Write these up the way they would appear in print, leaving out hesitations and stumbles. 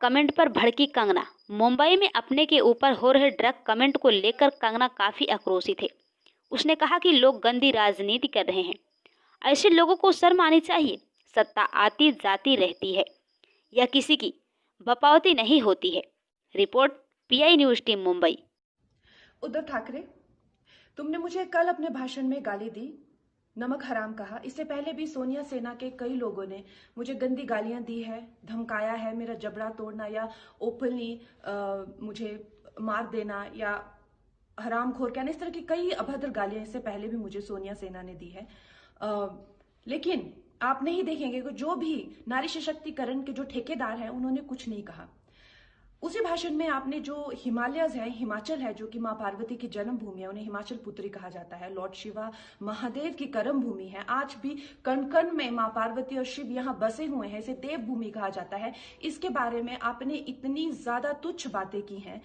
Comment पर भड़की कंगना। मुंबई में अपने के ऊपर हो रहे ड्रग कमेंट को लेकर कंगना काफी आक्रोशित है। उसने कहा कि लोग गंदी राजनीति कर रहे हैं, ऐसे लोगों को शर्म आनी चाहिए। सत्ता आती जाती रहती है, यह किसी की बपावती नहीं होती है। Report pi news team Mumbai. Uddhav Thackeray, तुमने मुझे कल अपने भाषण में गाली दी, नमक हराम कहा। इससे पहले भी सोनिया सेना के कई लोगों ने मुझे गंदी गालियां दी है, धमकाया है, मेरा जबड़ा तोड़ना या ओपनली मुझे मार देना या हरामखोर कहना, इस तरह की कई अभद्र गालियां इससे पहले भी मुझे सोनिया सेना ने दी है। लेकिन आप नहीं देखेंगे कि जो भी नारी सशक्तिकरण के जो ठेकेदार हैं उन्होंने कुछ नहीं कहा। उसी भाषण में आपने जो हिमालयज है, हिमाचल है, जो कि मां पार्वती की जन्मभूमि है, उन्हें हिमाचल पुत्री कहा जाता है, लॉर्ड शिवा महादेव की कर्म भूमि है, आज भी कण कण में मां पार्वती और शिव यहाँ बसे हुए हैं, इसे देवभूमि कहा जाता है। इसके बारे में आपने इतनी ज्यादा तुच्छ बातें की हैं।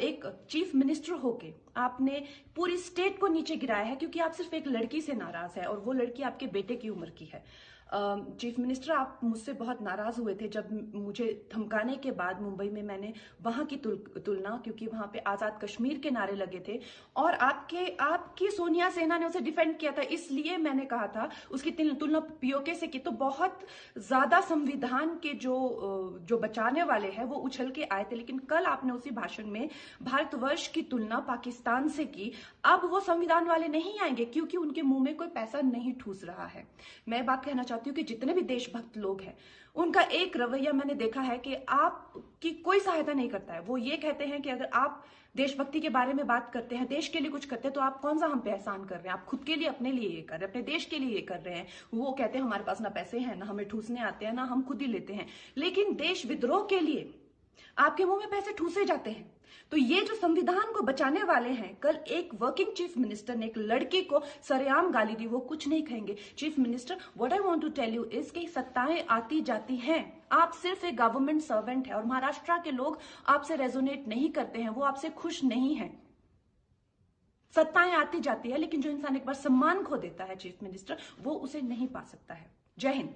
एक चीफ मिनिस्टर होके आपने पूरी स्टेट को नीचे गिराया है, क्योंकि आप सिर्फ एक लड़की से नाराज है और वो लड़की आपके बेटे की उम्र की है। चीफ मिनिस्टर, आप मुझसे बहुत नाराज हुए थे जब मुझे धमकाने के बाद मुंबई में मैंने वहां की तुलना, क्योंकि वहां पे आजाद कश्मीर के नारे लगे थे और आपकी सोनिया सेना ने उसे डिफेंड किया था, इसलिए मैंने कहा था उसकी तुलना पीओके से की। तो बहुत ज्यादा संविधान के जो बचाने वाले हैं वो उछल के आए थे, लेकिन कल आपने उसी भाषण में भारतवर्ष की तुलना पाकिस्तान से की। अब वो संविधान वाले नहीं आएंगे क्योंकि उनके मुंह में कोई पैसा नहीं ठूस रहा है। मैं बात कहना चाहती हूँ कि जितने भी देशभक्त लोग हैं उनका एक रवैया मैंने देखा है कि आपकी कोई सहायता नहीं करता है। वो ये कहते हैं कि अगर आप देशभक्ति के बारे में बात करते हैं, देश के लिए कुछ करते हैं, तो आप कौन सा हम पे एहसान कर रहे हैं? आप खुद के लिए, अपने लिए ये कर रहे हैं, अपने देश के लिए ये कर रहे हैं। वो कहते हैं हमारे पास ना पैसे हैं, ना हमें ठूसने आते हैं, ना हम खुद ही लेते हैं। लेकिन देश विद्रोह के लिए आपके मुंह में पैसे ठूसे जाते हैं। तो ये जो संविधान को बचाने वाले हैं, कल एक वर्किंग चीफ मिनिस्टर ने एक लड़की को सरेआम गाली दी, वो कुछ नहीं कहेंगे। Chief minister, what I want to tell you is कि सत्ताएं आती जाती हैं, आप सिर्फ एक गवर्नमेंट सर्वेंट है और महाराष्ट्र के लोग आपसे रेजोनेट नहीं करते हैं, वो आपसे खुश नहीं है। सत्ताएं आती जाती है, लेकिन जो इंसान एक बार सम्मान खो देता है चीफ मिनिस्टर, वो उसे नहीं पा सकता है। जय हिंद।